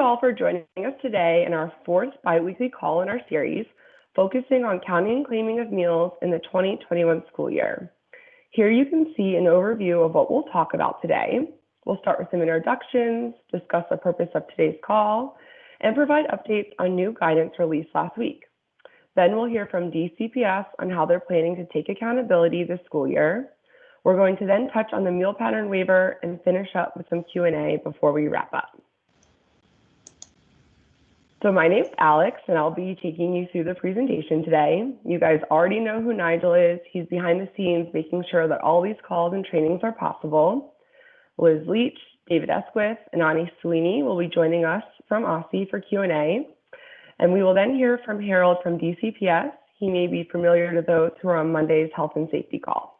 all for joining us today in our fourth biweekly call in our series, focusing on counting and claiming of meals in the 2021 school year. Here you can see an overview of what we'll talk about today. We'll start with some introductions, discuss the purpose of today's call, and provide updates on new guidance released last week. Then we'll hear from DCPS on how they're planning to take accountability this school year. We're going to then touch on the meal pattern waiver and finish up with some Q&A before we wrap up. So my name's Alex, and I'll be taking you through the presentation today. You guys already know who Nigel is. He's behind the scenes, making sure that all these calls and trainings are possible. Liz Leach, David Esquith, and Ani Sweeney will be joining us from OSSI for Q&A. And we will then hear from Harold from DCPS. He may be familiar to those who are on Monday's health and safety call.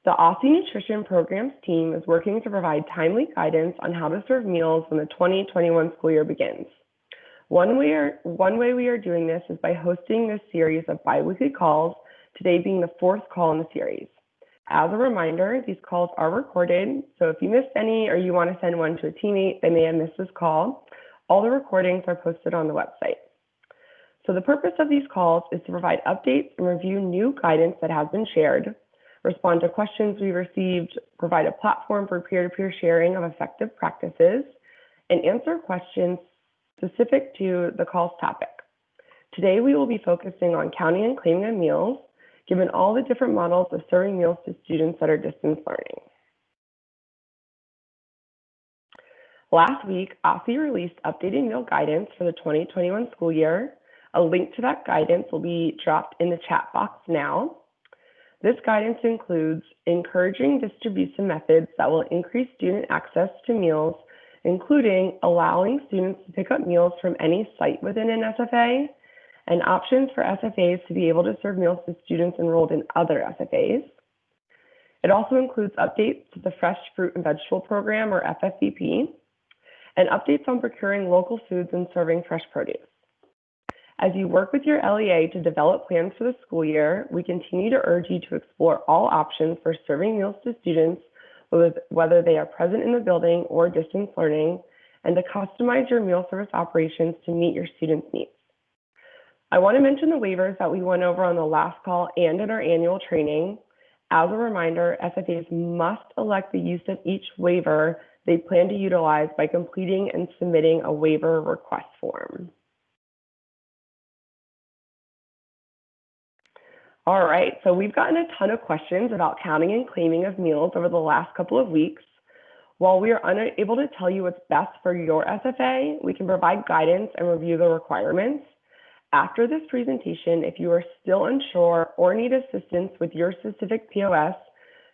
The OSSI Nutrition Programs team is working to provide timely guidance on how to serve meals when the 2021 school year begins. One way we are doing this is by hosting this series of biweekly calls, today being the fourth call in the series. As a reminder, these calls are recorded, so if you missed any or you want to send one to a teammate that may have missed this call, all the recordings are posted on the website. So the purpose of these calls is to provide updates and review new guidance that has been shared, respond to questions we received, provide a platform for peer-to-peer sharing of effective practices, and answer questions specific to the call's topic. Today, we will be focusing on counting and claiming of meals, given all the different models of serving meals to students that are distance learning. Last week, OSSI released updated meal guidance for the 2021 school year. A link to that guidance will be dropped in the chat box now. This guidance includes encouraging distribution methods that will increase student access to meals, including allowing students to pick up meals from any site within an SFA, and options for SFAs to be able to serve meals to students enrolled in other SFAs. It also includes updates to the Fresh Fruit and Vegetable Program, or FFVP, and updates on procuring local foods and serving fresh produce. As you work with your LEA to develop plans for the school year, we continue to urge you to explore all options for serving meals to students, whether they are present in the building or distance learning, and to customize your meal service operations to meet your students' needs. I want to mention the waivers that we went over on the last call and in our annual training. As a reminder, SFAs must elect the use of each waiver they plan to utilize by completing and submitting a waiver request form. All right, so we've gotten a ton of questions about counting and claiming of meals over the last couple of weeks. While we are unable to tell you what's best for your SFA, we can provide guidance and review the requirements. After this presentation, if you are still unsure or need assistance with your specific POS,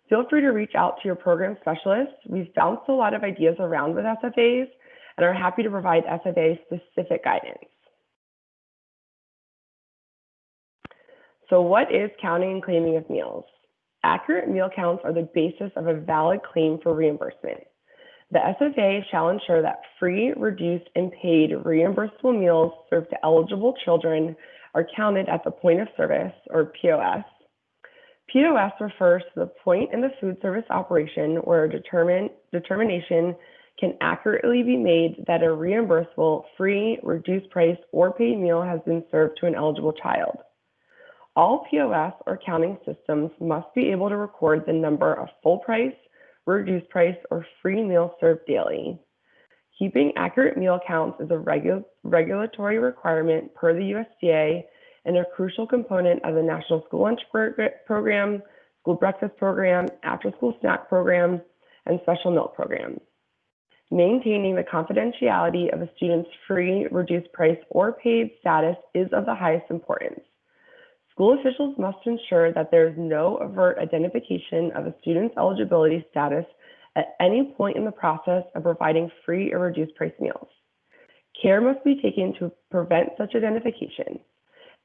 feel free to reach out to your program specialist. We've bounced a lot of ideas around with SFAs and are happy to provide SFA-specific guidance. So what is counting and claiming of meals? Accurate meal counts are the basis of a valid claim for reimbursement. The SFA shall ensure that free, reduced, and paid reimbursable meals served to eligible children are counted at the point of service, or POS. POS refers to the point in the food service operation where a determination can accurately be made that a reimbursable, free, reduced price, or paid meal has been served to an eligible child. All POS or counting systems must be able to record the number of full price, reduced price, or free meals served daily. Keeping accurate meal counts is a regulatory requirement per the USDA and a crucial component of the National School Lunch Program, School Breakfast Program, After School Snack Program, and Special Milk Program. Maintaining the confidentiality of a student's free, reduced price, or paid status is of the highest importance. School officials must ensure that there is no overt identification of a student's eligibility status at any point in the process of providing free or reduced price meals. Care must be taken to prevent such identification.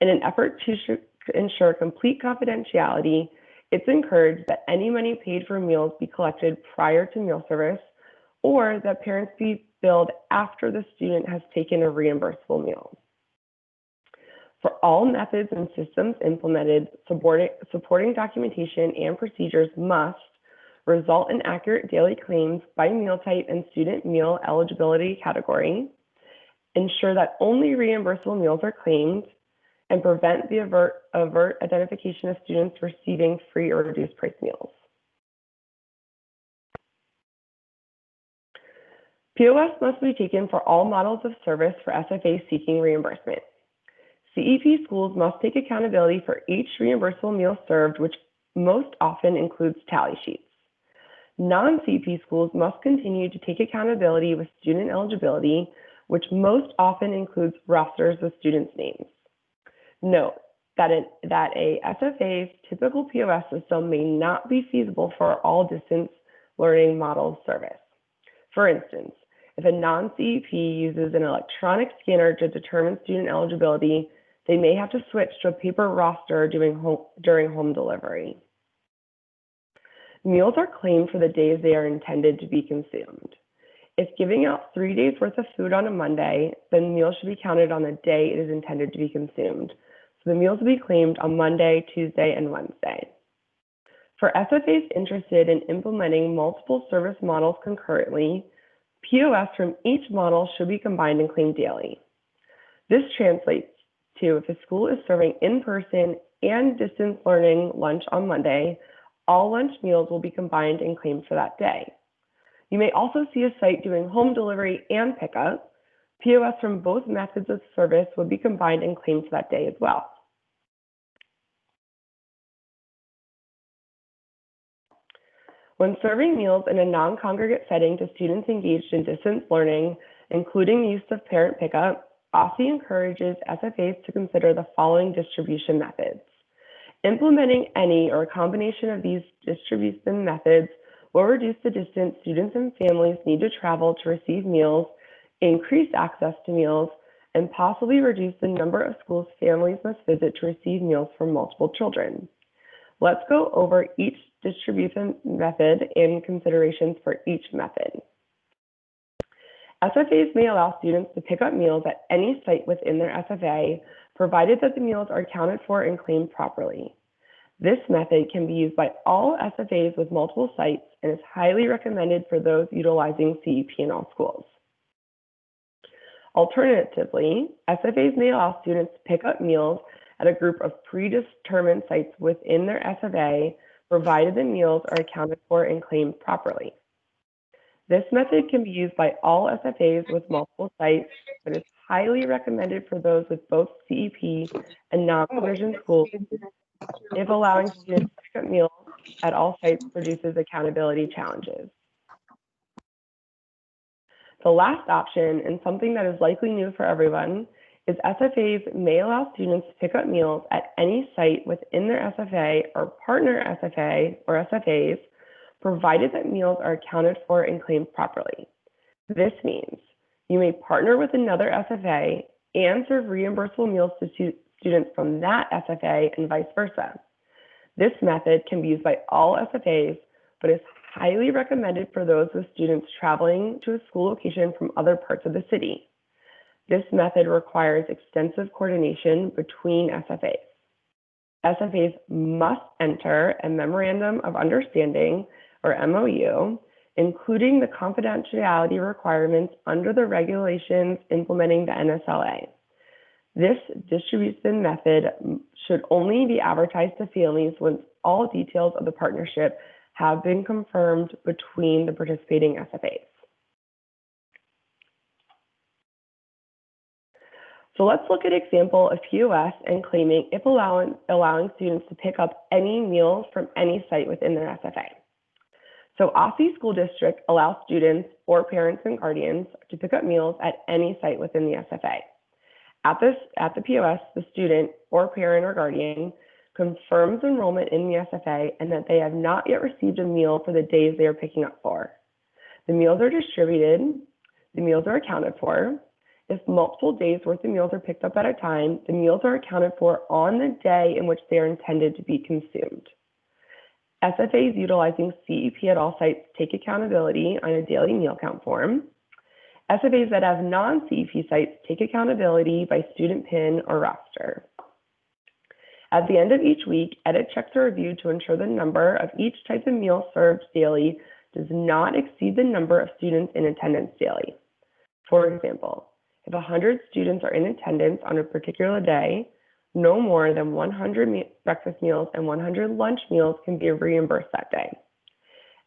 In an effort to ensure complete confidentiality, it's encouraged that any money paid for meals be collected prior to meal service, or that parents be billed after the student has taken a reimbursable meal. For all methods and systems implemented, supporting documentation and procedures must result in accurate daily claims by meal type and student meal eligibility category, ensure that only reimbursable meals are claimed, and prevent the overt identification of students receiving free or reduced price meals. POS must be taken for all models of service for SFAs seeking reimbursement. CEP schools must take accountability for each reimbursable meal served, which most often includes tally sheets. Non-CEP schools must continue to take accountability with student eligibility, which most often includes rosters with students' names. Note that a SFA's typical POS system may not be feasible for all distance learning models service. For instance, if a non-CEP uses an electronic scanner to determine student eligibility, they may have to switch to a paper roster during home delivery. Meals are claimed for the days they are intended to be consumed. If giving out 3 days worth of food on a Monday, then meals should be counted on the day it is intended to be consumed. So the meals will be claimed on Monday, Tuesday, and Wednesday. For SFAs interested in implementing multiple service models concurrently, POS from each model should be combined and claimed daily. This translates to if a school is serving in-person and distance learning lunch on Monday, all lunch meals will be combined and claimed for that day. You may also see a site doing home delivery and pickup. POS from both methods of service would be combined and claimed for that day as well. When serving meals in a non-congregate setting to students engaged in distance learning, including the use of parent pickup, OSSE encourages SFAs to consider the following distribution methods. Implementing any or a combination of these distribution methods will reduce the distance students and families need to travel to receive meals, increase access to meals, and possibly reduce the number of schools families must visit to receive meals for multiple children. Let's go over each distribution method and considerations for each method. SFAs may allow students to pick up meals at any site within their SFA, provided that the meals are accounted for and claimed properly. This method can be used by all SFAs with multiple sites and is highly recommended for those utilizing CEP in all schools. Alternatively, SFAs may allow students to pick up meals at a group of predetermined sites within their SFA, provided the meals are accounted for and claimed properly. This method can be used by all SFAs with multiple sites, but is highly recommended for those with both CEP and non-provision schools if allowing students to pick up meals at all sites produces accountability challenges. The last option, and something that is likely new for everyone, is SFAs may allow students to pick up meals at any site within their SFA or partner SFA or SFAs, provided that meals are accounted for and claimed properly. This means you may partner with another SFA and serve reimbursable meals to students from that SFA and vice versa. This method can be used by all SFAs, but is highly recommended for those with students traveling to a school location from other parts of the city. This method requires extensive coordination between SFAs. SFAs must enter a Memorandum of Understanding, or MOU, including the confidentiality requirements under the regulations implementing the NSLA. This distribution method should only be advertised to families once all details of the partnership have been confirmed between the participating SFAs. So let's look at an example of POS and claiming if allowing students to pick up any meals from any site within their SFA. So OSSE School District allows students or parents and guardians to pick up meals at any site within the SFA. At the POS, the student or parent or guardian confirms enrollment in the SFA and that they have not yet received a meal for the days they are picking up for. The meals are distributed, the meals are accounted for. If multiple days worth of meals are picked up at a time, the meals are accounted for on the day in which they are intended to be consumed. SFAs utilizing CEP at all sites take accountability on a daily meal count form. SFAs that have non-CEP sites take accountability by student PIN or roster. At the end of each week, edit checks are reviewed to ensure the number of each type of meal served daily does not exceed the number of students in attendance daily. For example, if 100 students are in attendance on a particular day, no more than 100 breakfast meals and 100 lunch meals can be reimbursed that day.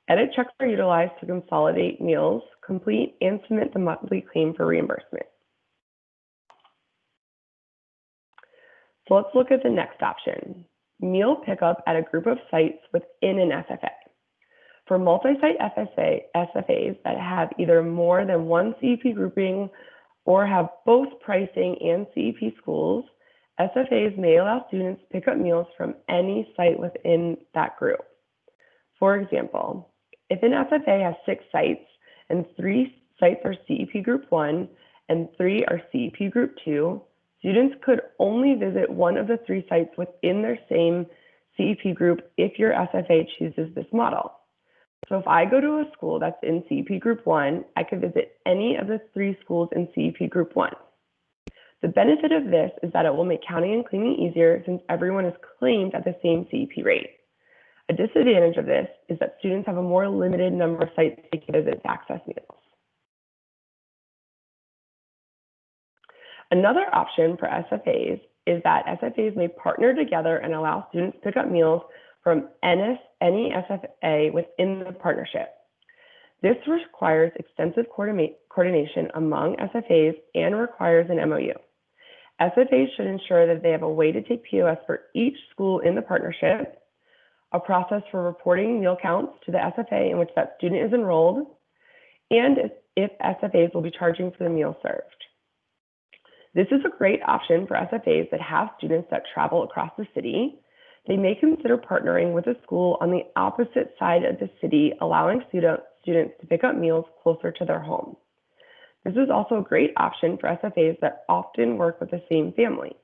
Edit checks are utilized to consolidate meals, complete, and submit the monthly claim for reimbursement. So let's look at the next option, meal pickup at a group of sites within an SFA. For multi-site SFAs that have either more than one CEP grouping or have both pricing and CEP schools, SFAs may allow students to pick up meals from any site within that group. For example, if an SFA has 6 sites and 3 sites are CEP Group 1 and 3 are CEP Group 2, students could only visit one of the 3 sites within their same CEP group if your SFA chooses this model. So if I go to a school that's in CEP Group 1, I could visit any of the 3 schools in CEP Group 1. The benefit of this is that it will make counting and claiming easier since everyone is claimed at the same CEP rate. A disadvantage of this is that students have a more limited number of sites they can visit to access meals. Another option for SFAs is that SFAs may partner together and allow students to pick up meals from any SFA within the partnership. This requires extensive coordination among SFAs and requires an MOU. SFAs should ensure that they have a way to take POS for each school in the partnership, a process for reporting meal counts to the SFA in which that student is enrolled, and if SFAs will be charging for the meal served. This is a great option for SFAs that have students that travel across the city. They may consider partnering with a school on the opposite side of the city, allowing students to pick up meals closer to their home. This is also a great option for SFAs that often work with the same families.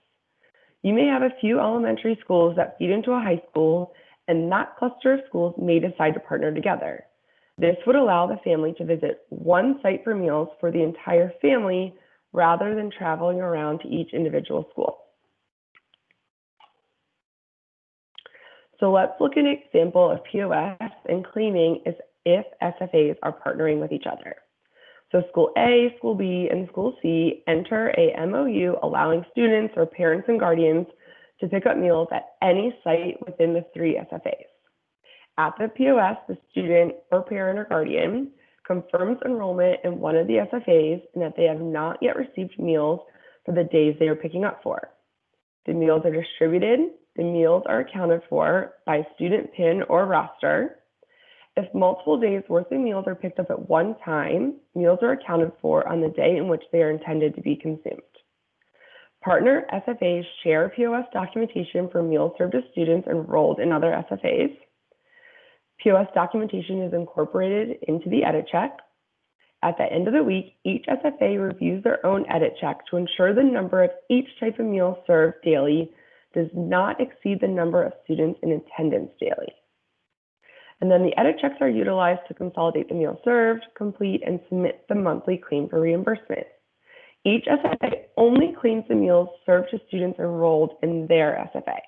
You may have a few elementary schools that feed into a high school, and that cluster of schools may decide to partner together. This would allow the family to visit one site for meals for the entire family rather than traveling around to each individual school. So let's look at an example of POS and claiming if SFAs are partnering with each other. So School A, School B, and School C enter a MOU allowing students or parents and guardians to pick up meals at any site within the 3 SFAs. At the POS, the student or parent or guardian confirms enrollment in one of the SFAs and that they have not yet received meals for the days they are picking up for. The meals are distributed. The meals are accounted for by student PIN or roster. If multiple days worth of meals are picked up at one time, meals are accounted for on the day in which they are intended to be consumed. Partner SFAs share POS documentation for meals served to students enrolled in other SFAs. POS documentation is incorporated into the edit check. At the end of the week, each SFA reviews their own edit check to ensure the number of each type of meal served daily does not exceed the number of students in attendance daily. And then the edit checks are utilized to consolidate the meal served, complete, and submit the monthly claim for reimbursement. Each SFA only claims the meals served to students enrolled in their SFA.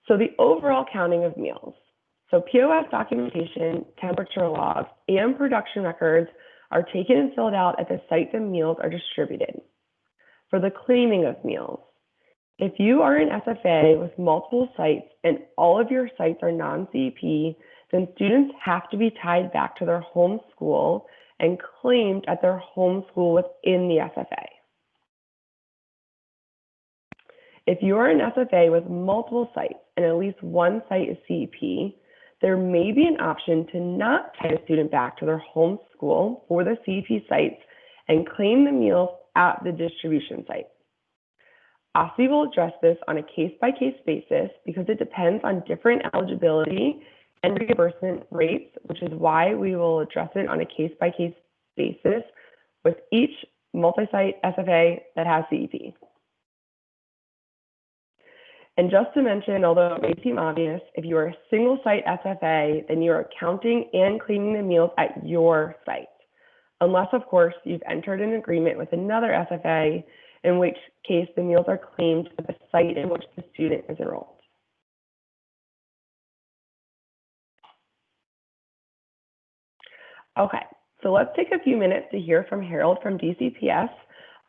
So the overall counting of meals. So POS documentation, temperature logs, and production records are taken and filled out at the site the meals are distributed. For the claiming of meals, if you are an SFA with multiple sites and all of your sites are non-CEP, then students have to be tied back to their home school and claimed at their home school within the SFA. If you are an SFA with multiple sites and at least one site is CEP, there may be an option to not tie a student back to their home school or the CEP sites and claim the meals at the distribution site. OSSI will address this on a case-by-case basis because it depends on different eligibility and reimbursement rates, which is why we will address it on a case-by-case basis with each multi-site SFA that has CEP. And just to mention, although it may seem obvious, if you are a single site SFA, then you are counting and claiming the meals at your site. unless, of course, you've entered an agreement with another SFA, in which case the meals are claimed at the site in which the student is enrolled. Okay, so let's take a few minutes to hear from Harold from DCPS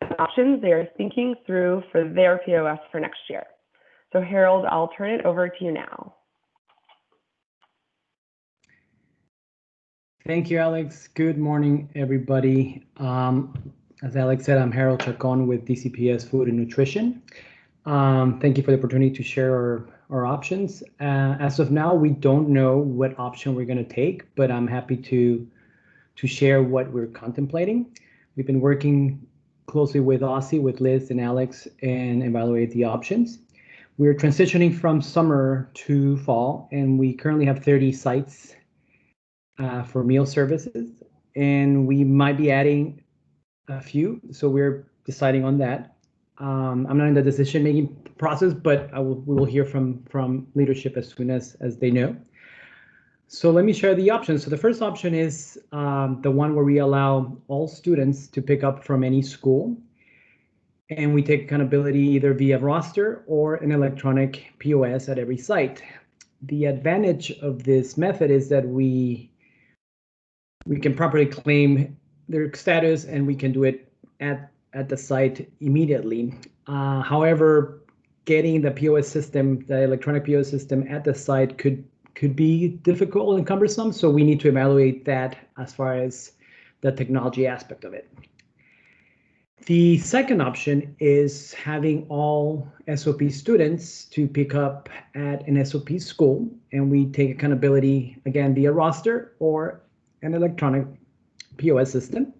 on options they are thinking through for their POS for next year. So Harold, I'll turn it over to you now. Thank you, Alex. Good morning, everybody. As Alex said, I'm Harold Chacon with DCPS Food and Nutrition. Thank you for the opportunity to share our options. As of now, we don't know what option we're going to take, but I'm happy to share what we're contemplating. We've been working closely with Aussie, with Liz and Alex, and evaluate the options. We're transitioning from summer to fall, and we currently have 30 sites for meal services, and we might be adding a few, so we're deciding on that. I'm not in the decision-making process, but we will hear from leadership as soon as they know. So let me share the options. So the first option is the one where we allow all students to pick up from any school, and we take accountability either via roster or an electronic POS at every site. The advantage of this method is that we can properly claim their status, and we can do it at the site immediately. However, getting the POS system, the electronic POS system at the site could be difficult and cumbersome, so we need to evaluate that as far as the technology aspect of it. The second option is having all SOP students to pick up at an SOP school, and we take accountability again via roster or an electronic POS system.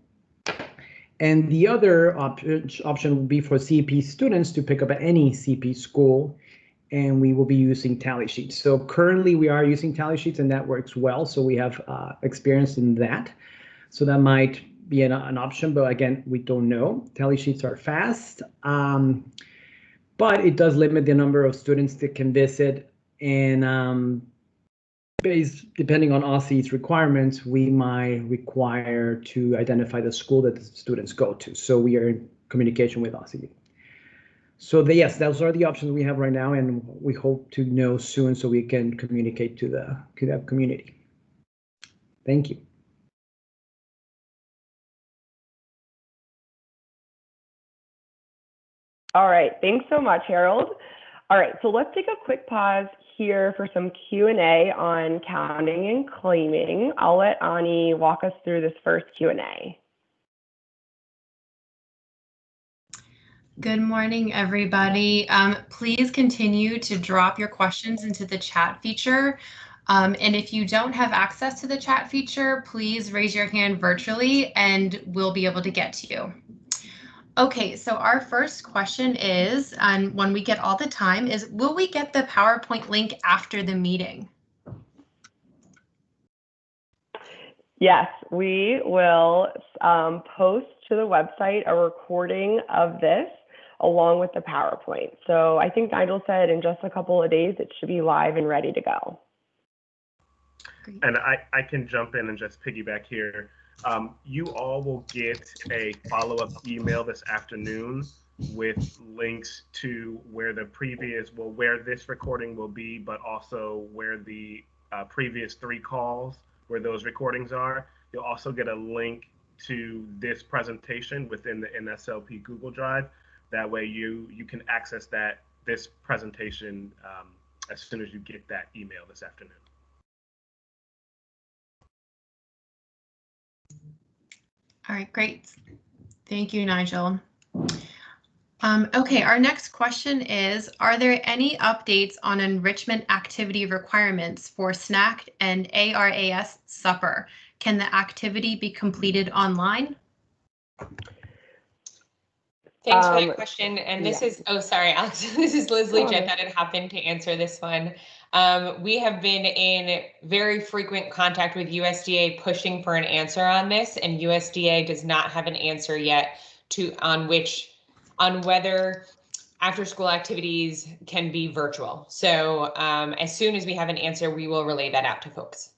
And the other option would be for CP students to pick up at any CP school, and we will be using tally sheets. So currently we are using tally sheets, and that works well. So we have experience in that. So that might be an option, but again, we don't know. Tally sheets are fast, but it does limit the number of students that can visit. And depending on Aussie's requirements, we might require to identify the school that the students go to. So we are in communication with Aussie. So yes, those are the options we have right now, and we hope to know soon so we can communicate to the community. Thank you. All right, thanks so much, Harold. All right, so let's take a quick pause here for some Q&A on counting and claiming. I'll let Ani walk us through this first Q&A. Good morning, everybody. Please continue to drop your questions into the chat feature. And if you don't have access to the chat feature, please raise your hand virtually and we'll be able to get to you. Okay, so our first question is, and one we get all the time, is will we get the PowerPoint link after the meeting? Yes, we will post to the website a recording of this along with the PowerPoint. So I think Nigel said in just a couple of days it should be live and ready to go. Great. And I can jump in and just piggyback here. You all will get a follow-up email this afternoon with links to where the previous, well, where this recording will be, but also where the previous 3 calls, where those recordings are. You'll also get a link to this presentation within the NSLP Google Drive. That way you can access this presentation as soon as you get that email this afternoon. All right, great. Thank you, Nigel. Okay, our next question is, are there any updates on enrichment activity requirements for snack and ARAS supper? Can the activity be completed online? Thanks for that question. And this is, oh, sorry, Alex, this is Leslie Jett that had happened to answer this one. We have been in very frequent contact with USDA pushing for an answer on this, and USDA does not have an answer yet on whether after school activities can be virtual. So as soon as we have an answer, we will relay that out to folks.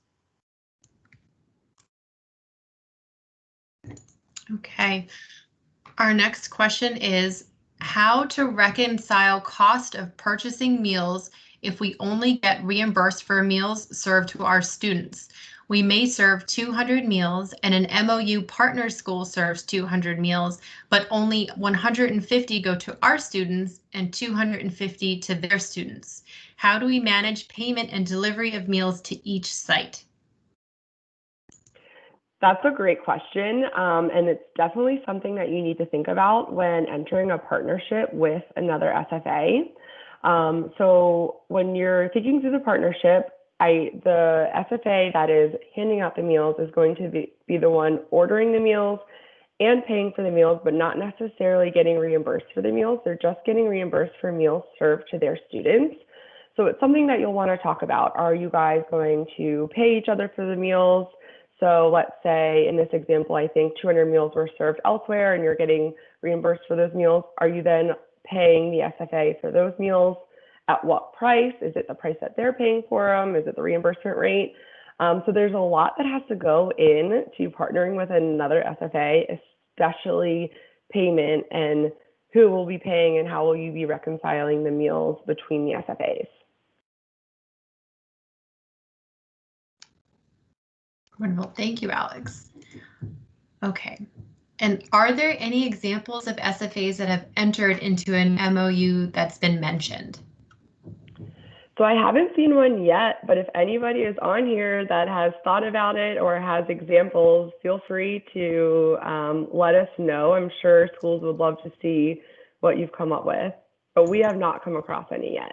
Okay. Our next question is how to reconcile cost of purchasing meals if we only get reimbursed for meals served to our students. We may serve 200 meals and an MOU partner school serves 200 meals, but only 150 go to our students and 250 to their students. How do we manage payment and delivery of meals to each site? That's a great question, and it's definitely something that you need to think about when entering a partnership with another SFA. So when you're thinking through the partnership, the SFA that is handing out the meals is going to be the one ordering the meals and paying for the meals, but not necessarily getting reimbursed for the meals. They're just getting reimbursed for meals served to their students. So it's something that you'll want to talk about. Are you guys going to pay each other for the meals? So let's say in this example, I think 200 meals were served elsewhere and you're getting reimbursed for those meals. Are you then paying the SFA for those meals? At what price? Is it the price that they're paying for them? Is it the reimbursement rate? So there's a lot that has to go in to partnering with another SFA, especially payment and who will be paying and how will you be reconciling the meals between the SFAs. Wonderful. Thank you, Alex. Okay. And are there any examples of SFAs that have entered into an MOU that's been mentioned? So I haven't seen one yet, but if anybody is on here that has thought about it or has examples, feel free to let us know. I'm sure schools would love to see what you've come up with, but we have not come across any yet.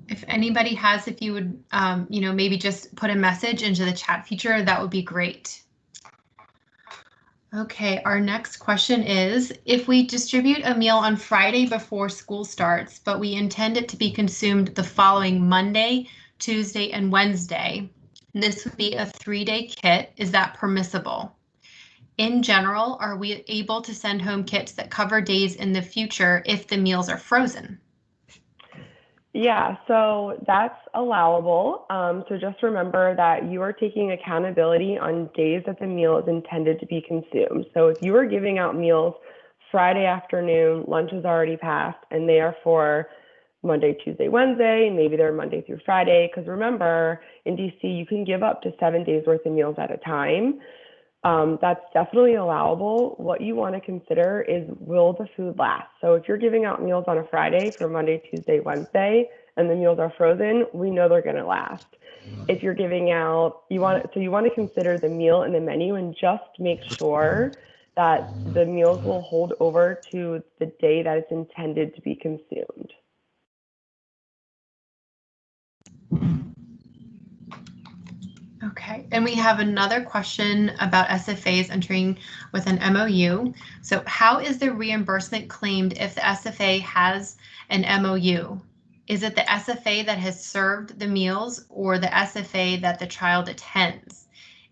If anybody has, if you would, maybe just put a message into the chat feature, that would be great. Okay, our next question is, if we distribute a meal on Friday before school starts, but we intend it to be consumed the following Monday, Tuesday, and Wednesday, this would be a 3-day kit. Is that permissible? In general, are we able to send home kits that cover days in the future if the meals are frozen? Yeah, so that's allowable. So just remember that you are taking accountability on days that the meal is intended to be consumed. So if you are giving out meals Friday afternoon, lunch is already passed, and they are for Monday, Tuesday, Wednesday, maybe they're Monday through Friday, because remember, in DC, you can give up to 7 days worth of meals at a time. That's definitely allowable. What you want to consider is, will the food last? So if you're giving out meals on a Friday for Monday, Tuesday, Wednesday, and the meals are frozen, we know they're going to last. If you're giving out, you want to consider the meal in the menu and just make sure that the meals will hold over to the day that it's intended to be consumed. Okay, and we have another question about SFAs entering with an MOU. So how is the reimbursement claimed if the SFA has an MOU? Is it the SFA that has served the meals or the SFA that the child attends?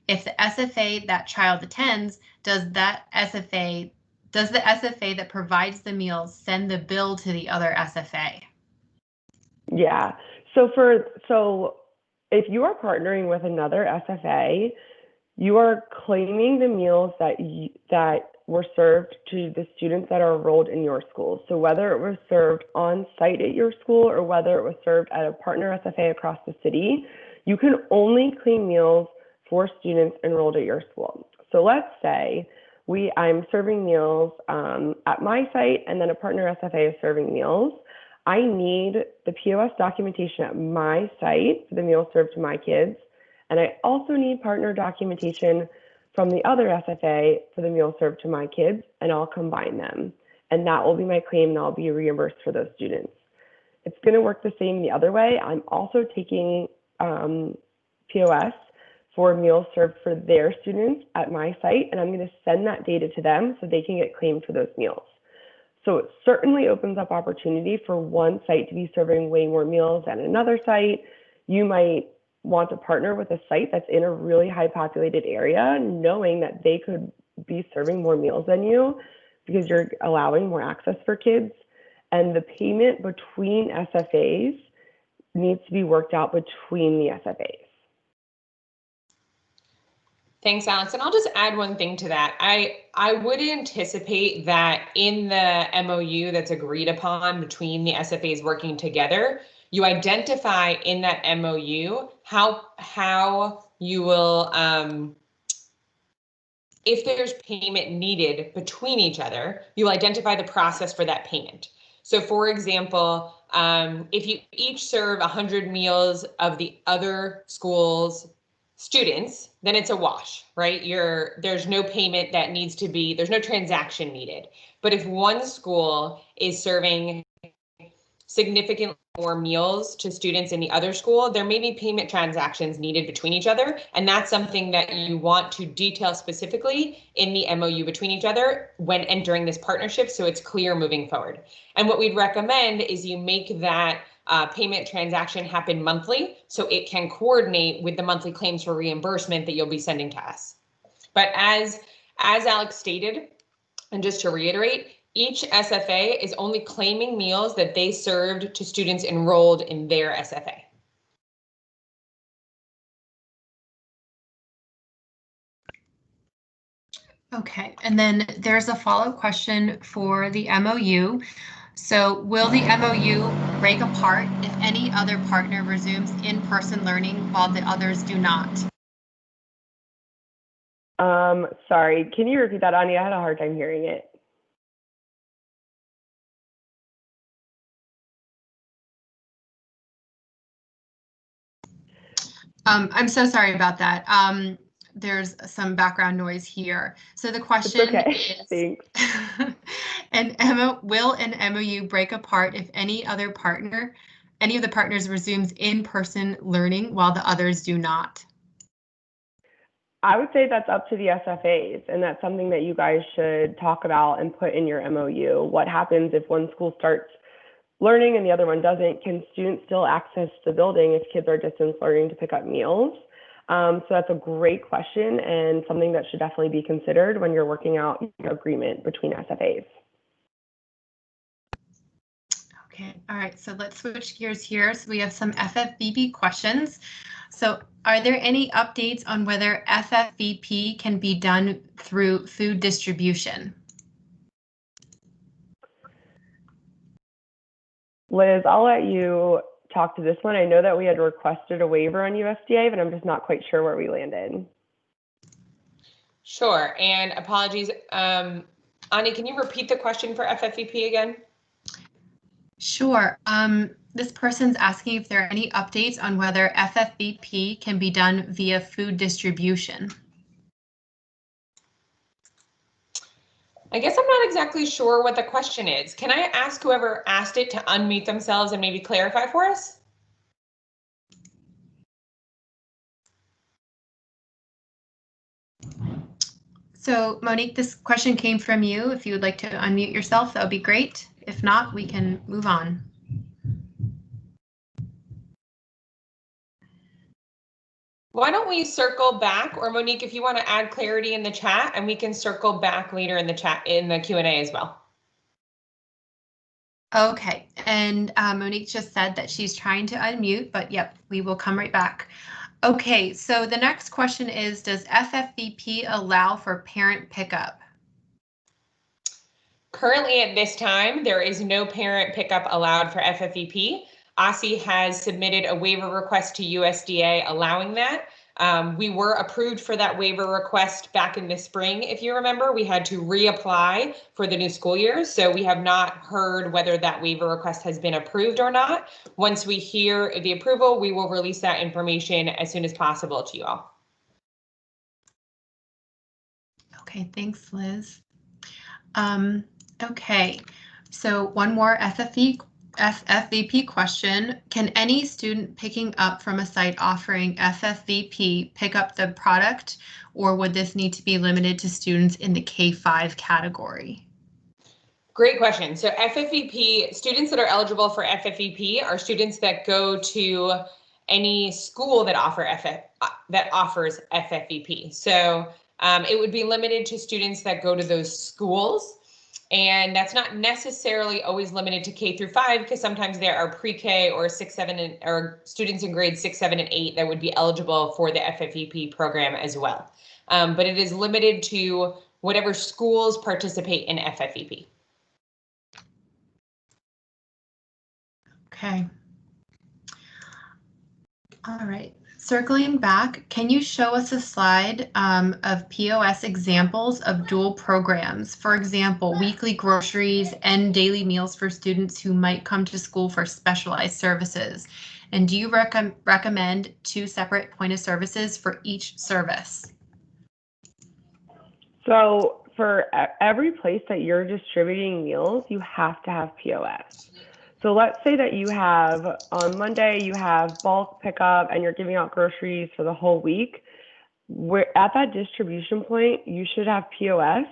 If the SFA that child attends, does the SFA that provides the meals send the bill to the other SFA? Yeah, so if you are partnering with another SFA, you are claiming the meals that were served to the students that are enrolled in your school. So whether it was served on site at your school or whether it was served at a partner SFA across the city, you can only claim meals for students enrolled at your school. So let's say I'm serving meals at my site and then a partner SFA is serving meals. I need the POS documentation at my site for the meals served to my kids. And I also need partner documentation from the other SFA for the meals served to my kids, and I'll combine them. And that will be my claim, and I'll be reimbursed for those students. It's going to work the same the other way. I'm also taking POS for meals served for their students at my site, and I'm going to send that data to them so they can get claimed for those meals. So it certainly opens up opportunity for one site to be serving way more meals than another site. You might want to partner with a site that's in a really high populated area, knowing that they could be serving more meals than you because you're allowing more access for kids. And the payment between SFAs needs to be worked out between the SFAs. Thanks, Alex. And I'll just add one thing to that. I would anticipate that in the MOU that's agreed upon between the SFAs working together, you identify in that MOU how you will, if there's payment needed between each other, you'll identify the process for that payment. So for example, if you each serve 100 meals of the other school's students, then it's a wash, right? There's no payment that needs to be, there's no transaction needed. But if one school is serving significantly more meals to students in the other school, there may be payment transactions needed between each other. And that's something that you want to detail specifically in the MOU between each other when entering this partnership, so it's clear moving forward. And what we'd recommend is you make that payment transaction happen monthly, so it can coordinate with the monthly claims for reimbursement that you'll be sending to us. But as Alex stated, and just to reiterate, each SFA is only claiming meals that they served to students enrolled in their SFA. Okay, and then there's a follow-up question for the MOU. So will the MOU break apart if any other partner resumes in-person learning while the others do not? Sorry, can you repeat that, Anya? I had a hard time hearing it. I'm so sorry about that. There's some background noise here. So the question is, Thanks. Will an MOU break apart if any of the partners resumes in-person learning while the others do not? I would say that's up to the SFAs, and that's something that you guys should talk about and put in your MOU. What happens if one school starts learning and the other one doesn't? Can students still access the building if kids are distance learning to pick up meals? So that's a great question and something that should definitely be considered when you're working out your agreement between SFAs. Okay, all right, so let's switch gears here. So we have some FFVP questions. So are there any updates on whether FFVP can be done through food distribution? Liz, I'll let you talk to this one. I know that we had requested a waiver on USDA, but I'm just not quite sure where we landed. Sure, and apologies. Ani, can you repeat the question for FFVP again? Sure. This person's asking if there are any updates on whether FFVP can be done via food distribution. I guess I'm not exactly sure what the question is. Can I ask whoever asked it to unmute themselves and maybe clarify for us? So Monique, this question came from you. If you would like to unmute yourself, that would be great. If not, we can move on. Why don't we circle back, or Monique, if you want to add clarity in the chat, and we can circle back later in the chat in the Q&A as well. Okay, and Monique just said that she's trying to unmute, but yep, we will come right back. Okay, so the next question is, does FFVP allow for parent pickup? Currently at this time, there is no parent pickup allowed for FFVP. OSSI has submitted a waiver request to USDA allowing that. We were approved for that waiver request back in the spring. If you remember, we had to reapply for the new school year. So we have not heard whether that waiver request has been approved or not. Once we hear the approval, we will release that information as soon as possible to you all. Okay, thanks, Liz. Okay, so one more FFVP question. Can any student picking up from a site offering FFVP pick up the product, or would this need to be limited to students in the K-5 category? Great question. So FFVP, students that are eligible for FFVP are students that go to any school that offers FFVP. So it would be limited to students that go to those schools. And that's not necessarily always limited to K through 5, because sometimes there are pre-K or 6, 7, or students in grades 6, 7, and 8 that would be eligible for the FFVP program as well. but it is limited to whatever schools participate in FFEP. Okay. All right. Circling back, can you show us a slide of POS examples of dual programs? For example, weekly groceries and daily meals for students who might come to school for specialized services. And do you recommend 2 separate point of services for each service? So for every place that you're distributing meals, you have to have POS. So let's say that you have, on Monday, you have bulk pickup and you're giving out groceries for the whole week. At that distribution point, you should have POS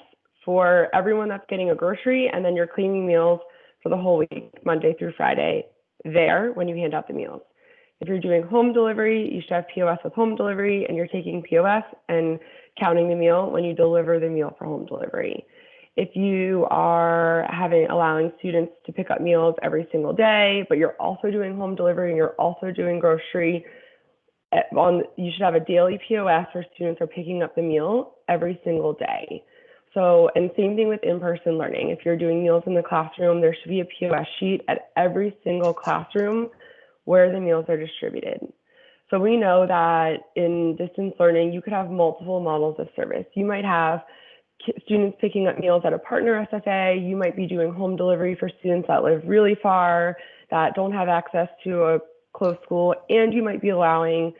for everyone that's getting a grocery, and then you're cleaning meals for the whole week, Monday through Friday, there when you hand out the meals. If you're doing home delivery, you should have POS with home delivery, and you're taking POS and counting the meal when you deliver the meal for home delivery. If you are allowing students to pick up meals every single day, but you're also doing home delivery and you're also doing grocery, you should have a daily POS where students are picking up the meal every single day. So, and same thing with in-person learning. If you're doing meals in the classroom, there should be a POS sheet at every single classroom where the meals are distributed. So we know that in distance learning, you could have multiple models of service. You might have students picking up meals at a partner SFA. You might be doing home delivery for students that live really far, that don't have access to a close school, and you might be allowing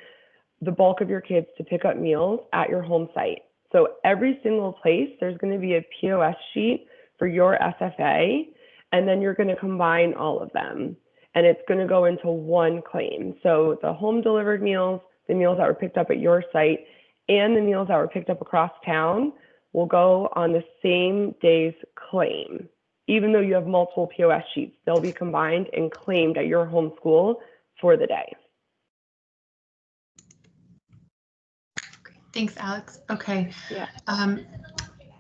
the bulk of your kids to pick up meals at your home site. So every single place, there's going to be a POS sheet for your SFA, and then you're going to combine all of them, and it's going to go into one claim. So the home delivered meals, the meals that were picked up at your site, and the meals that were picked up across town will go on the same day's claim. Even though you have multiple POS sheets, they'll be combined and claimed at your home school for the day. Thanks, Alex. Okay. Yeah.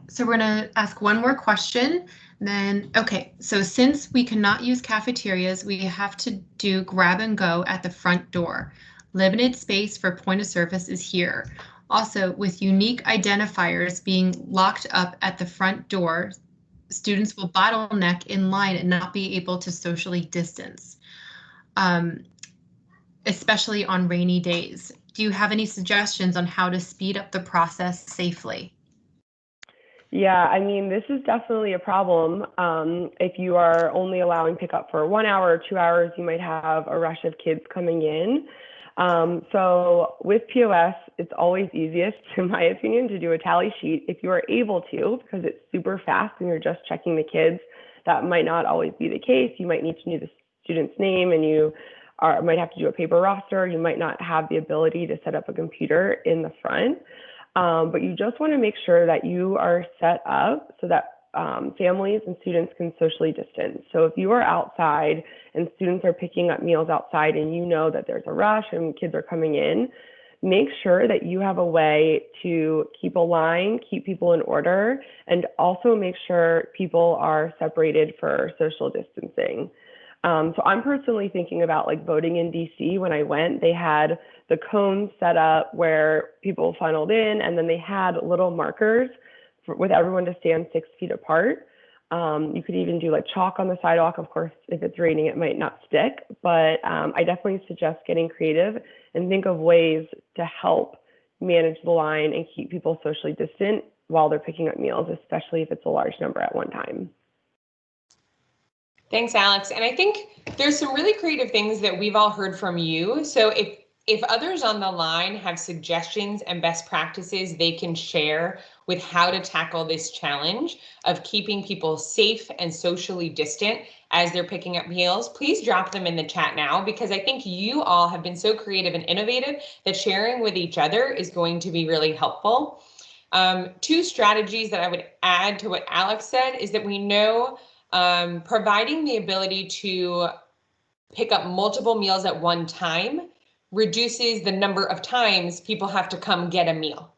So we're going to ask one more question. Then, okay, so since we cannot use cafeterias, we have to do grab and go at the front door. Limited space for point of service is here. Also, with unique identifiers being locked up at the front door, students will bottleneck in line and not be able to socially distance, especially on rainy days. Do you have any suggestions on how to speed up the process safely? Yeah, I mean, this is definitely a problem. If you are only allowing pickup for 1 hour or 2 hours, you might have a rush of kids coming in. So with POS, it's always easiest, in my opinion, to do a tally sheet if you are able to, because it's super fast and you're just checking the kids. That might not always be the case. You might need to know the student's name, and you might have to do a paper roster. You might not have the ability to set up a computer in the front. But you just want to make sure that you are set up so that families and students can socially distance. So if you are outside and students are picking up meals outside and you know that there's a rush and kids are coming in, make sure that you have a way to keep a line, keep people in order, and also make sure people are separated for social distancing. So I'm personally thinking about like voting in DC. When I went, they had the cones set up where people funneled in, and then they had little markers with everyone to stand 6 feet apart. You could even do like chalk on the sidewalk. Of course, if it's raining, it might not stick, but I definitely suggest getting creative and think of ways to help manage the line and keep people socially distant while they're picking up meals, especially if it's a large number at one time. Thanks, Alex. And I think there's some really creative things that we've all heard from you. So if others on the line have suggestions and best practices they can share with how to tackle this challenge of keeping people safe and socially distant as they're picking up meals, please drop them in the chat now, because I think you all have been so creative and innovative that sharing with each other is going to be really helpful. 2 strategies that I would add to what Alex said is that we know providing the ability to pick up multiple meals at one time reduces the number of times people have to come get a meal.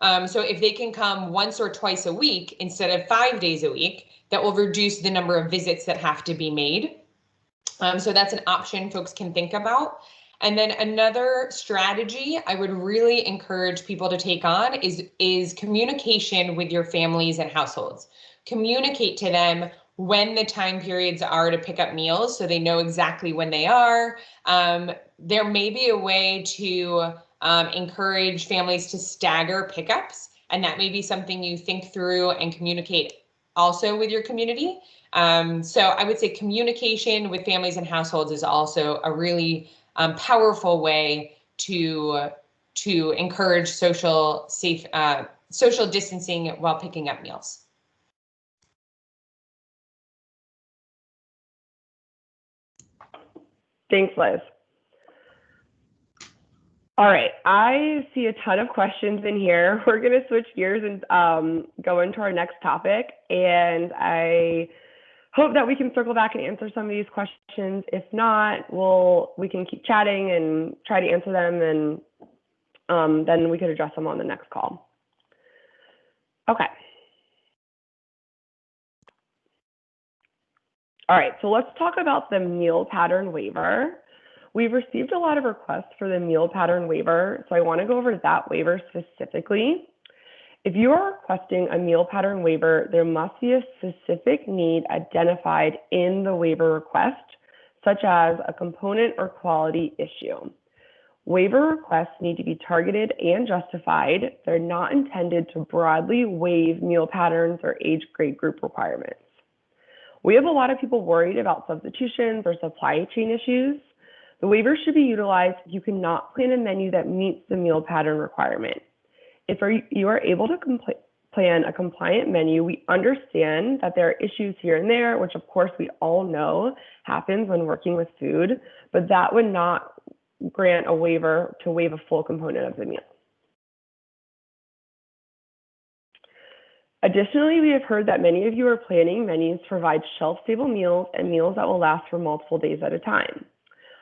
So if they can come once or twice a week instead of 5 days a week, that will reduce the number of visits that have to be made. So that's an option folks can think about. And then another strategy I would really encourage people to take on is communication with your families and households. Communicate to them when the time periods are to pick up meals so they know exactly when they are. There may be a way to encourage families to stagger pickups, and that may be something you think through and communicate also with your community. So I would say communication with families and households is also a really powerful way to encourage social distancing while picking up meals. Thanks, Liz. All right, I see a ton of questions in here. We're going to switch gears and go into our next topic. And I hope that we can circle back and answer some of these questions. If not, we can keep chatting and try to answer them, and then we could address them on the next call. Okay. All right, so let's talk about the meal pattern waiver. We've received a lot of requests for the meal pattern waiver, so I want to go over that waiver specifically. If you are requesting a meal pattern waiver, there must be a specific need identified in the waiver request, such as a component or quality issue. Waiver requests need to be targeted and justified. They're not intended to broadly waive meal patterns or age grade group requirements. We have a lot of people worried about substitutions or supply chain issues. The waiver should be utilized if you cannot plan a menu that meets the meal pattern requirement. If you are able to plan a compliant menu, we understand that there are issues here and there, which of course we all know happens when working with food, but that would not grant a waiver to waive a full component of the meal. Additionally, we have heard that many of you are planning menus to provide shelf-stable meals and meals that will last for multiple days at a time.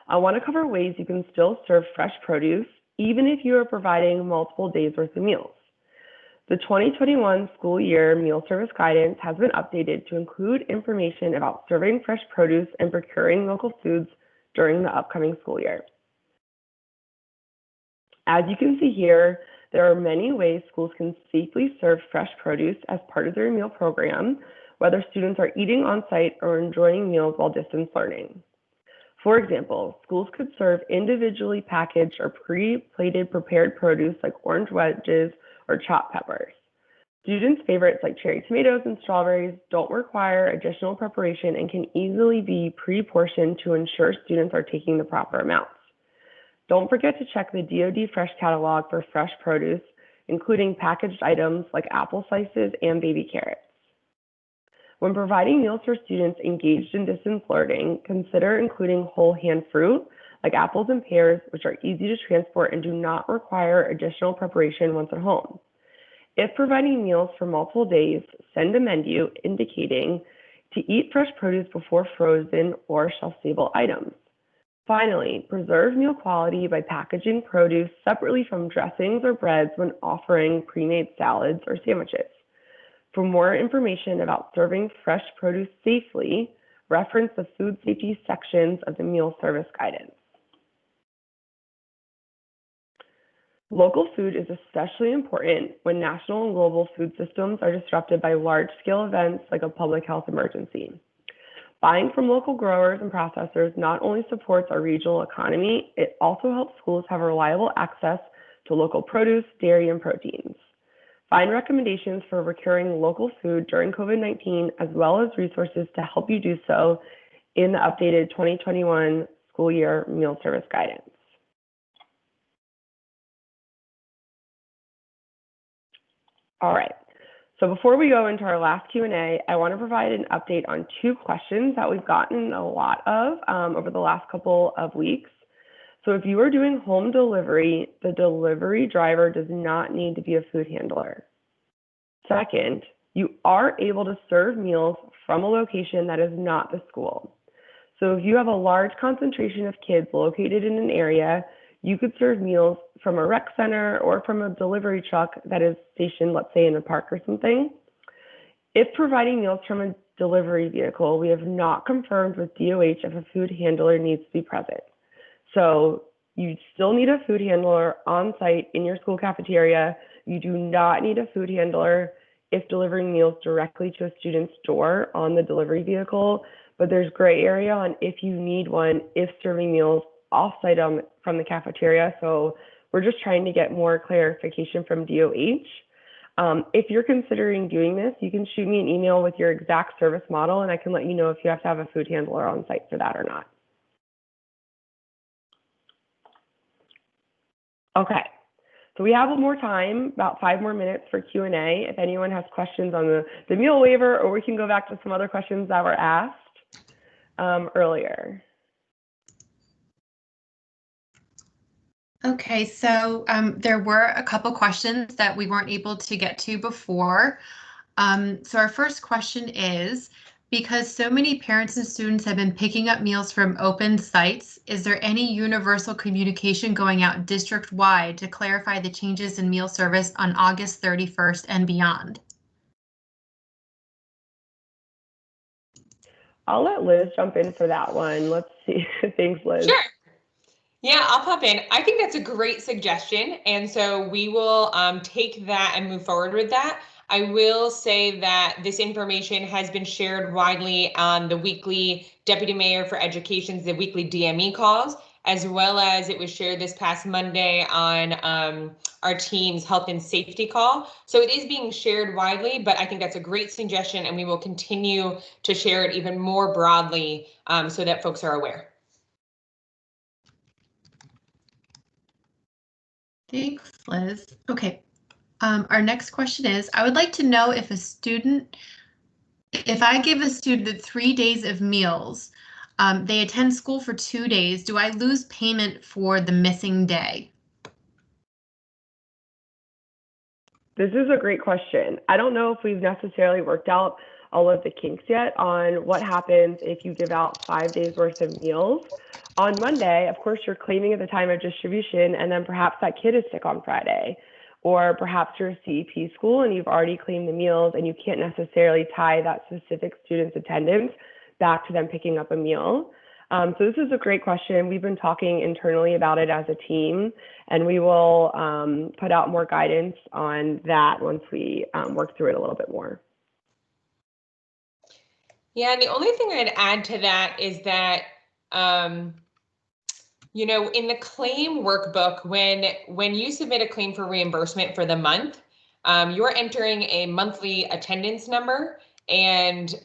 I want to cover ways you can still serve fresh produce, even if you are providing multiple days worth of meals. The 2021 school year meal service guidance has been updated to include information about serving fresh produce and procuring local foods during the upcoming school year. As you can see here, there are many ways schools can safely serve fresh produce as part of their meal program, whether students are eating on site or enjoying meals while distance learning. For example, schools could serve individually packaged or pre-plated prepared produce like orange wedges or chopped peppers. Students' favorites like cherry tomatoes and strawberries don't require additional preparation and can easily be pre-portioned to ensure students are taking the proper amounts. Don't forget to check the DoD Fresh catalog for fresh produce, including packaged items like apple slices and baby carrots. When providing meals for students engaged in distance learning, consider including whole hand fruit like apples and pears, which are easy to transport and do not require additional preparation once at home. If providing meals for multiple days, send a menu indicating to eat fresh produce before frozen or shelf-stable items. Finally, preserve meal quality by packaging produce separately from dressings or breads when offering pre-made salads or sandwiches. For more information about serving fresh produce safely, reference the food safety sections of the meal service guidance. Local food is especially important when national and global food systems are disrupted by large-scale events like a public health emergency. Buying from local growers and processors not only supports our regional economy, it also helps schools have reliable access to local produce, dairy, and proteins. Find recommendations for procuring local food during COVID-19, as well as resources to help you do so in the updated 2021 school year meal service guidance. All right, so before we go into our last Q&A, I want to provide an update on two questions that we've gotten a lot of over the last couple of weeks. So if you are doing home delivery, the delivery driver does not need to be a food handler. Second, you are able to serve meals from a location that is not the school. So if you have a large concentration of kids located in an area, you could serve meals from a rec center or from a delivery truck that is stationed, let's say, in a park or something. If providing meals from a delivery vehicle, we have not confirmed with DOH if a food handler needs to be present. So You still need a food handler on site in your school cafeteria. You do not need a food handler if delivering meals directly to a student's door on the delivery vehicle, but there's gray area on if you need one if serving meals off-site from the cafeteria. So we're just trying to get more clarification from DOH. If you're considering doing this, you can shoot me an email with your exact service model, and I can let you know if you have to have a food handler on site for that or not. Okay, so we have more time, about 5 more minutes for Q&A. If anyone has questions on the meal waiver, or we can go back to some other questions that were asked earlier. Okay, so there were a couple questions that we weren't able to get to before. So our first question is, because so many parents and students have been picking up meals from open sites, is there any universal communication going out district-wide to clarify the changes in meal service on August 31st and beyond? I'll let Liz jump in for that one. Let's see. Thanks, Liz. Sure. Yeah, I'll pop in. I think that's a great suggestion. And so we will take that and move forward with that. I will say that this information has been shared widely on the weekly Deputy Mayor for Education's, the weekly DME calls, as well as it was shared this past Monday on our team's health and safety call. So it is being shared widely, but I think that's a great suggestion, and we will continue to share it even more broadly so that folks are aware. Thanks, Liz. Okay, our next question is, I would like to know if I give a student 3 days of meals, they attend school for 2 days, do I lose payment for the missing day? This is a great question. I don't know if we've necessarily worked out all of the kinks yet on what happens if you give out 5 days worth of meals. On Monday, of course, you're claiming at the time of distribution, and then perhaps that kid is sick on Friday. Or perhaps you're a CEP school and you've already claimed the meals and you can't necessarily tie that specific student's attendance back to them picking up a meal. So this is a great question. We've been talking internally about it as a team, and we will put out more guidance on that once we work through it a little bit more. Yeah, and the only thing I'd add to that is that, you know, in the claim workbook, when you submit a claim for reimbursement for the month, you're entering a monthly attendance number, and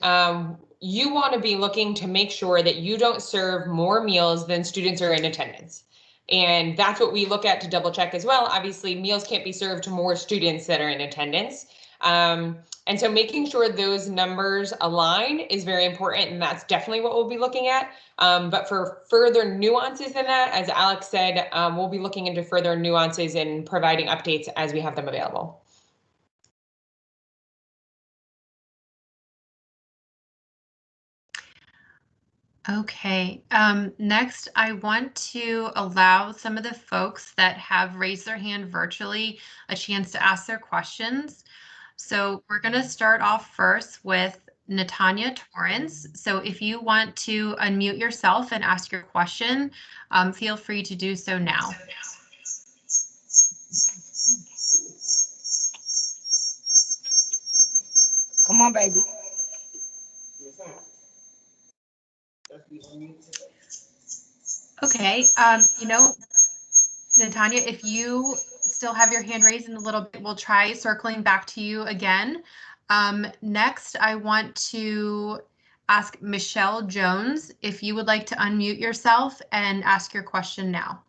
you want to be looking to make sure that you don't serve more meals than students are in attendance. And that's what we look at to double check as well. Obviously, meals can't be served to more students that are in attendance. And so making sure those numbers align is very important, and that's definitely what we'll be looking at. But for further nuances than that, as Alex said, we'll be looking into further nuances and providing updates as we have them available. Okay, next I want to allow some of the folks that have raised their hand virtually a chance to ask their questions. So we're going to start off first with Natanya Torrance. So if you want to unmute yourself and ask your question, feel free to do so now. Come on, baby. Okay, you know, Natanya, if you still have your hand raised in a little bit, we'll try circling back to you again. Next, I want to ask Michelle Jones if you would like to unmute yourself and ask your question now.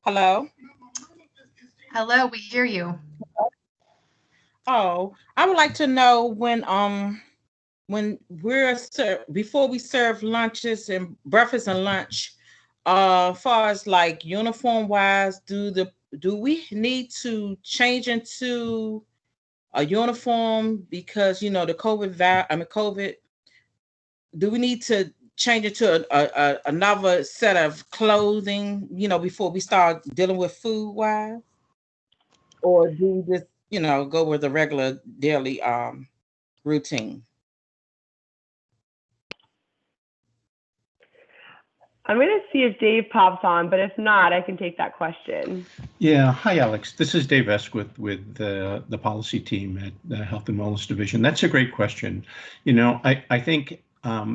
Hello? Hello, we hear you. Oh, I would like to know when we're before we serve lunches and breakfast and lunch, far as like uniform wise, do we need to change into a uniform because you know the COVID, do we need to change it to another set of clothing, you know, before we start dealing with food wise? or do we just, go with the regular daily routine? I'm going to see if Dave pops on, but if not, I can take that question. Yeah. Hi, Alex. This is Dave Esquith with the policy team at the Health and Wellness Division. That's a great question. I think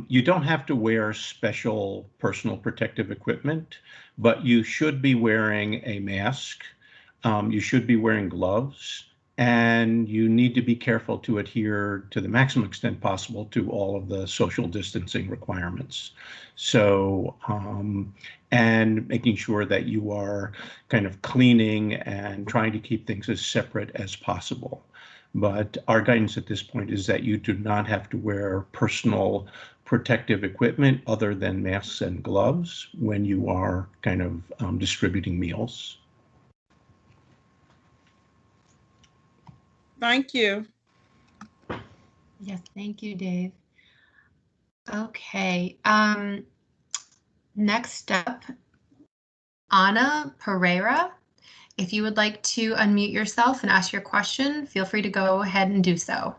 you don't have to wear special personal protective equipment, but you should be wearing a mask. You should be wearing gloves. And you need to be careful to adhere to the maximum extent possible to all of the social distancing requirements. So, and making sure that you are kind of cleaning and trying to keep things as separate as possible. But our guidance at this point is that you do not have to wear personal protective equipment other than masks and gloves when you are kind of distributing meals. Thank you. Yes, thank you, Dave. Okay, next up, Ana Pereira. If you would like to unmute yourself and ask your question, feel free to go ahead and do so.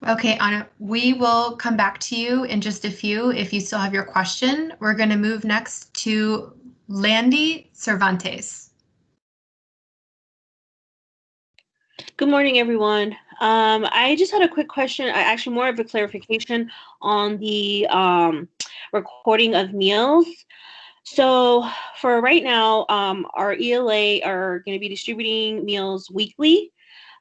Okay, Ana, we will come back to you in just a few if you still have your question. We're going to move next to Landy Cervantes. Good morning, everyone. I just had a quick question, actually more of a clarification on the recording of meals. So for right now, our ELA are going to be distributing meals weekly.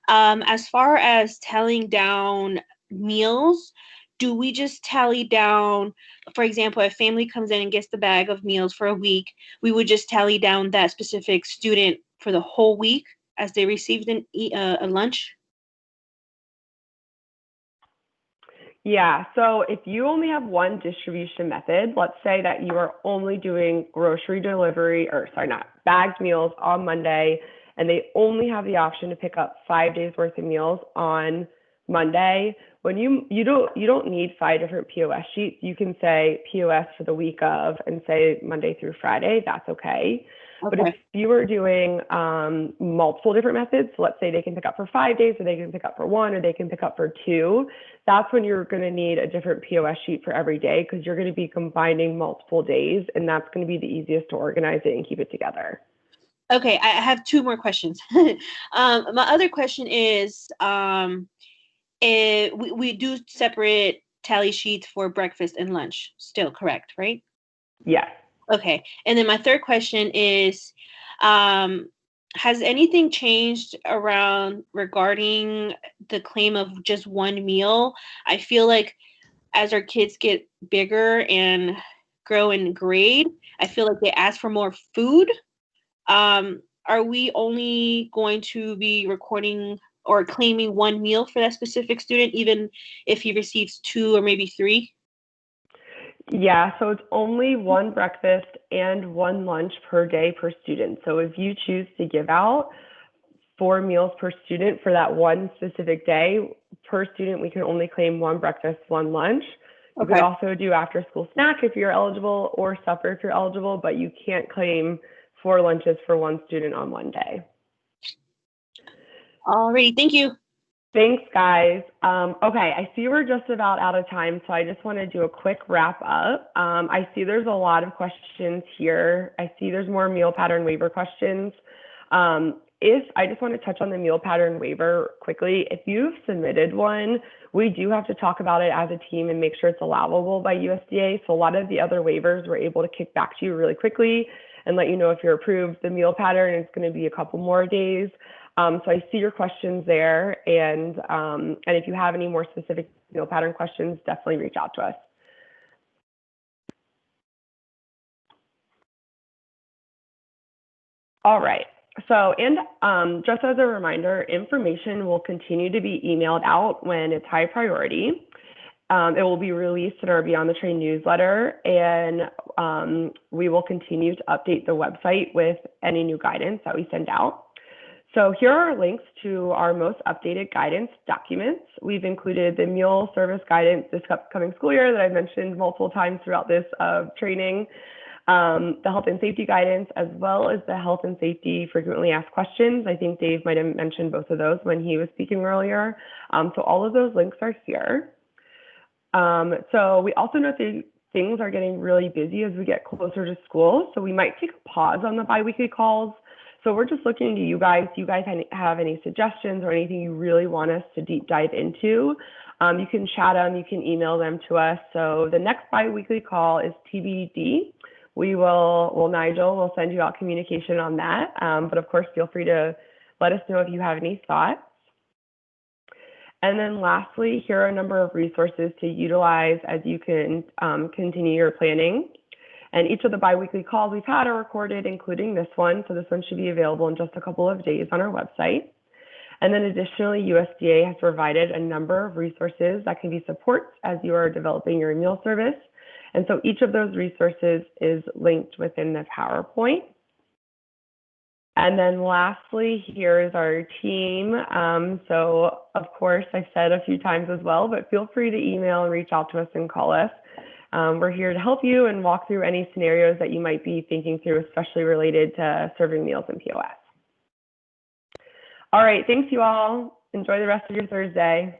As far as tallying down meals, do we just tally down, for example, if family comes in and gets the bag of meals for a week, we would just tally down that specific student for the whole week as they received a lunch? Yeah, so if you only have one distribution method, let's say that you are only doing grocery delivery, or sorry, not bagged meals on Monday, and they only have the option to pick up 5 days worth of meals on Monday. When you don't need 5 different POS sheets. You can say POS for the week of and say Monday through Friday. That's okay. But if you are doing multiple different methods, so let's say they can pick up for 5 days, or they can pick up for 1, or they can pick up for 2, that's when you're going to need a different POS sheet for every day, because you're going to be combining multiple days, and that's going to be the easiest to organize it and keep it together. Okay, I have 2 more questions. My other question is, we do separate tally sheets for breakfast and lunch still, correct, right? Yes. Okay, and then my third question is, has anything changed regarding the claim of just one meal? I feel like as our kids get bigger and grow in grade, I feel like they ask for more food. Are we only going to be recording or claiming one meal for that specific student, even if he receives 2 or maybe 3? Yeah, so it's only 1 breakfast and 1 lunch per day per student. So if you choose to give out 4 meals per student for that one specific day, per student, we can only claim 1 breakfast, 1 lunch. You could also do after school snack if you're eligible, or supper if you're eligible, but you can't claim 4 lunches for 1 student on one day. Alrighty, thank you. Thanks, guys. Okay, I see we're just about out of time, so I just want to do a quick wrap up. I see there's a lot of questions here. I see there's more meal pattern waiver questions. I just want to touch on the meal pattern waiver quickly. If you've submitted one, we do have to talk about it as a team and make sure it's allowable by USDA. So a lot of the other waivers we're able to kick back to you really quickly and let you know if you're approved. The meal pattern is going to be a couple more days. So I see your questions there, and if you have any more specific meal pattern questions, definitely reach out to us. All right. So, and just as a reminder, information will continue to be emailed out when it's high priority. It will be released in our Beyond the Train newsletter, and we will continue to update the website with any new guidance that we send out. So here are links to our most updated guidance documents. We've included the meal service guidance this upcoming school year that I've mentioned multiple times throughout this training, the health and safety guidance, as well as the health and safety frequently asked questions. I think Dave might have mentioned both of those when he was speaking earlier. So all of those links are here. So we also know that things are getting really busy as we get closer to school. So we might take a pause on the biweekly calls. So we're just looking to you guys. Do you guys have any suggestions or anything you really want us to deep dive into? You can chat them, you can email them to us. So the next biweekly call is TBD. Nigel will send you out communication on that. But of course, feel free to let us know if you have any thoughts. And then lastly, here are a number of resources to utilize as you can continue your planning. And each of the biweekly calls we've had are recorded, including this one. So this one should be available in just a couple of days on our website. And then additionally, USDA has provided a number of resources that can be supports as you are developing your meal service. And so each of those resources is linked within the PowerPoint. And then lastly, here is our team. So of course, I've said a few times as well, but feel free to email and reach out to us and call us. We're here to help you and walk through any scenarios that you might be thinking through, especially related to serving meals in POS. All right, thanks you all. Enjoy the rest of your Thursday.